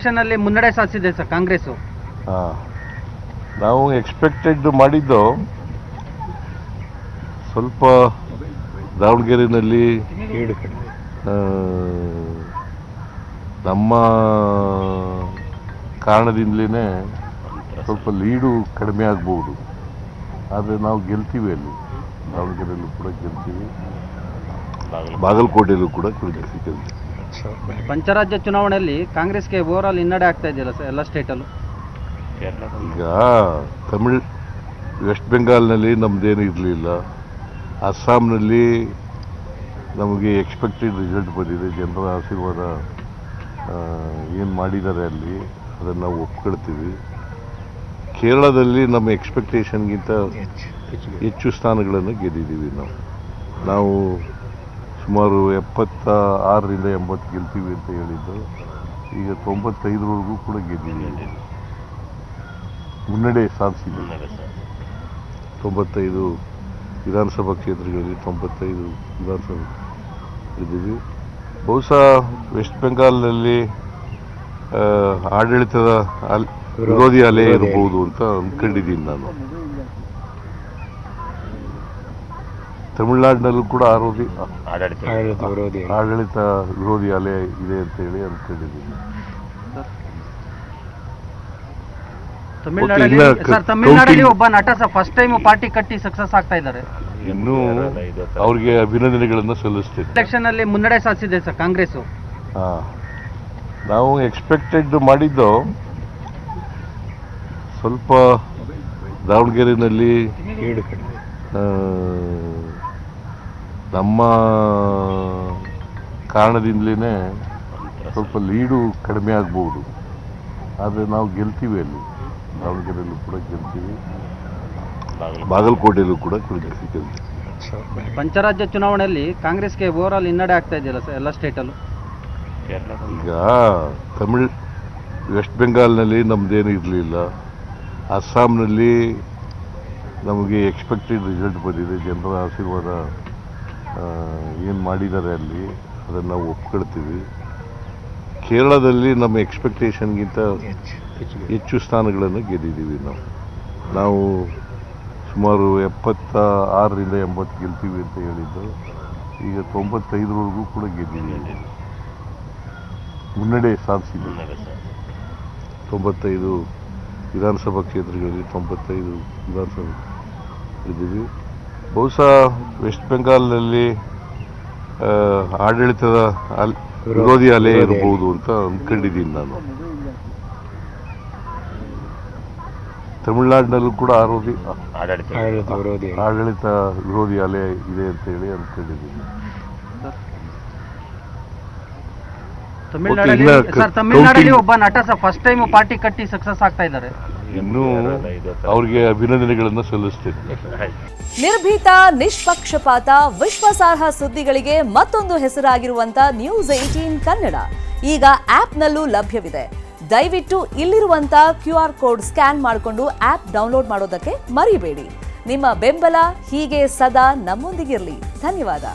ಎಲೆಕ್ಷನ್ನಲ್ಲಿ ಮುನ್ನಡೆ ಸಾಧಿಸಿದೆ ಸರ್ ಕಾಂಗ್ರೆಸ್. ನಾವು ಎಕ್ಸ್ಪೆಕ್ಟೆಡ್ ಮಾಡಿದ್ದು ಸ್ವಲ್ಪ ದಾವಣಗೆರೆಯಲ್ಲಿ ನಮ್ಮ ಕಾರಣದಿಂದಲೇ ಸ್ವಲ್ಪ ಲೀಡು ಕಡಿಮೆ ಆಗ್ಬೋದು. ಆದರೆ ನಾವು ಗೆಲ್ತೀವಿ, ಅಲ್ಲಿ ದಾವಣಗೆರೆಯಲ್ಲೂ ಕೂಡ ಗೆಲ್ತೀವಿ, ಬಾಗಲಕೋಟೆಯಲ್ಲೂ ಕೂಡ ಗೆಲ್ತೀವಿ. ಪಂಚರಾಜ್ಯ ಚುನಾವಣೆಯಲ್ಲಿ ಕಾಂಗ್ರೆಸ್ಗೆ ಓವರಾಲ್ ಹಿನ್ನಡೆ ಆಗ್ತಾ ಇದೆಯಲ್ಲ ಸರ್ ಎಲ್ಲ ಸ್ಟೇಟಲ್ಲೂ. ಈಗ ವೆಸ್ಟ್ ಬೆಂಗಾಲ್ನಲ್ಲಿ ನಮ್ಮದೇನು ಇರಲಿಲ್ಲ, ಅಸ್ಸಾಂನಲ್ಲಿ ನಮಗೆ ಎಕ್ಸ್ಪೆಕ್ಟೆಡ್ ರಿಸಲ್ಟ್ ಬಂದಿದೆ. ಜನರ ಆಶೀರ್ವಾದ ಏನು ಮಾಡಿದ್ದಾರೆ ಅಲ್ಲಿ ಅದನ್ನು ನಾವು ಒಪ್ಕೊಳ್ತೀವಿ. ಕೇರಳದಲ್ಲಿ ನಮ್ಮ ಎಕ್ಸ್ಪೆಕ್ಟೇಷನ್ಗಿಂತ ಹೆಚ್ಚು ಸ್ಥಾನಗಳನ್ನು ಗೆದ್ದಿದ್ದೀವಿ. ನಾವು ಸುಮಾರು 76ರಿಂದ 80 ಗೆಲ್ತೀವಿ ಅಂತ ಹೇಳಿದ್ದು, ಈಗ 95ವರೆಗೂ ಕೂಡ ಗೆದ್ದಿದ್ದೀವಿ, ಮುನ್ನಡೆ ಸಾಧಿಸಿದ್ದೀವಿ. 95 ವಿಧಾನಸಭಾ ಕ್ಷೇತ್ರಗಳಲ್ಲಿ 95 ವಿಧಾನಸಭೆ ಗೆದ್ದಿದ್ದೀವಿ. ಬಹುಶಃ ವೆಸ್ಟ್ ಬೆಂಗಾಲ್ನಲ್ಲಿ ಆಡಳಿತದ ವಿರೋಧಿ ಅಲೆ ಇರಬಹುದು ಅಂತ ಅಂದ್ಕೊಂಡಿದ್ದೀನಿ ನಾನು. ತಮಿಳುನಾಡಿನಲ್ಲೂ ಕೂಡ ಆಡಳಿತ ವಿರೋಧಿ ಅಲೆ ಇದೆ ಅಂತ ಹೇಳಿ ಅಂದ್ಕೊಂಡಿದ್ದೀನಿ. ತಮಿಳುನಾಡಲ್ಲಿ ಒಬ್ಬ ನಟ ಫಸ್ಟ್ ಟೈಮ್ ಪಾರ್ಟಿ ಕಟ್ಟಿ ಸಕ್ಸಸ್ ಆಗ್ತಾ ಇದ್ದಾರೆ. ಇನ್ನೂ ಅವ್ರಿಗೆ ಅಭಿನಂದನೆಗಳನ್ನು ಸಲ್ಲಿಸ್ತೇನೆ. ಎಲೆಕ್ಷನ್ ಅಲ್ಲಿ ಮುನ್ನಡೆ ಸಾಧಿಸಿದೆ ಸರ್ ಕಾಂಗ್ರೆಸ್. ನಾವು ಎಕ್ಸ್ಪೆಕ್ಟೆಡ್ ಮಾಡಿದ್ದು ಸ್ವಲ್ಪ ದಾವಣಗೆರೆಯಲ್ಲಿ ನಮ್ಮ ಕಾರಣದಿಂದಲೇ ಸ್ವಲ್ಪ ಲೀಡು ಕಡಿಮೆ ಆಗ್ಬೋದು. ಆದರೆ ನಾವು ಗೆಲ್ತೀವಿ, ಅಲ್ಲಿ ದಾವಣಗೆರೆಯಲ್ಲೂ ಕೂಡ ಗೆಲ್ತೀವಿ, ಬಾಗಲಕೋಟೆಯಲ್ಲೂ ಕೂಡ ಗೆಲ್ತೀವಿ. ಪಂಚರಾಜ್ಯ ಚುನಾವಣೆಯಲ್ಲಿ ಕಾಂಗ್ರೆಸ್ಗೆ ಓವರಾಲ್ ಹಿನ್ನಡೆ ಆಗ್ತಾ ಇದೆಯಲ್ಲ ಸರ್ ಎಲ್ಲ ಸ್ಟೇಟಲ್ಲೂ. ಈಗ ವೆಸ್ಟ್ ಬೆಂಗಾಲ್ನಲ್ಲಿ ನಮ್ಮದೇನು ಇರಲಿಲ್ಲ, ಅಸ್ಸಾಂನಲ್ಲಿ ನಮಗೆ ಎಕ್ಸ್ಪೆಕ್ಟೆಡ್ ರಿಸಲ್ಟ್ ಬಂದಿದೆ. ಜನರ ಆಶೀರ್ವಾದ ಏನು ಮಾಡಿದ್ದಾರೆ ಅಲ್ಲಿ ಅದನ್ನು ನಾವು ಒಪ್ಕೊಳ್ತೀವಿ. ಕೇರಳದಲ್ಲಿ ನಮ್ಮ ಎಕ್ಸ್ಪೆಕ್ಟೇಷನ್ಗಿಂತ ಹೆಚ್ಚು ಸ್ಥಾನಗಳನ್ನು ಗೆದ್ದಿದ್ದೀವಿ. ನಾವು ಸುಮಾರು 76ರಿಂದ 80 ಗೆಲ್ತೀವಿ ಅಂತ ಹೇಳಿದ್ದು, ಈಗ 95ವರೆಗೂ ಕೂಡ ಗೆದ್ದಿದ್ದೀವಿ, ಮುನ್ನಡೆ ಸಾಧಿಸಿದ್ದೀವಿ. 95 ವಿಧಾನಸಭಾ ಕ್ಷೇತ್ರಗಳಲ್ಲಿ 95 ವಿಧಾನಸಭೆ ಗೆದ್ದಿದ್ದೀವಿ. ಬಹುಶಃ ವೆಸ್ಟ್ ಬೆಂಗಾಲ್ನಲ್ಲಿ ಆಡಳಿತದ ವಿರೋಧಿ ಅಲೆ ಇರಬಹುದು ಅಂತ ಅಂದ್ಕೊಂಡಿದ್ದೀನಿ ನಾನು. ತಮಿಳುನಾಡಿನಲ್ಲೂ ಕೂಡ ಆಡಳಿತ ವಿರೋಧಿ ಅಲೆ ಇದೆ ಅಂತ ಹೇಳಿ ಅಂದ್ಕೊಂಡಿದ್ದೀನಿ. ತಮಿಳುನಾಡಲ್ಲಿ ಒಬ್ಬ ನಟ ಫಸ್ಟ್ ಟೈಮ್ ಪಾರ್ಟಿ ಕಟ್ಟಿ ಸಕ್ಸಸ್ ಆಗ್ತಾ ಇದ್ದಾರೆ. ಇನ್ನೂ ಅವ್ರಿಗೆ ಅಭಿನಂದನೆಗಳನ್ನು ಸಲ್ಲಿಸ್ತೇನೆ. ನಿರ್ಭೀತ, ನಿಷ್ಪಕ್ಷಪಾತ, ವಿಶ್ವಾಸಾರ್ಹ ಸುದ್ದಿಗಳಿಗೆ ಮತ್ತೊಂದು ಹೆಸರಾಗಿರುವಂತ News18 ಕನ್ನಡ ಈಗ ಆಪ್ನಲ್ಲೂ ಲಭ್ಯವಿದೆ. ದಯವಿಟ್ಟು ಇಲ್ಲಿರುವಂತ QR ಕೋಡ್ ಸ್ಕ್ಯಾನ್ ಮಾಡಿಕೊಂಡು ಆಪ್ ಡೌನ್ಲೋಡ್ ಮಾಡೋದಕ್ಕೆ ಮರಿಬೇಡಿ. ನಿಮ್ಮ ಬೆಂಬಲ ಹೀಗೆ ಸದಾ ನಮ್ಮೊಂದಿಗಿರಲಿ. ಧನ್ಯವಾದ.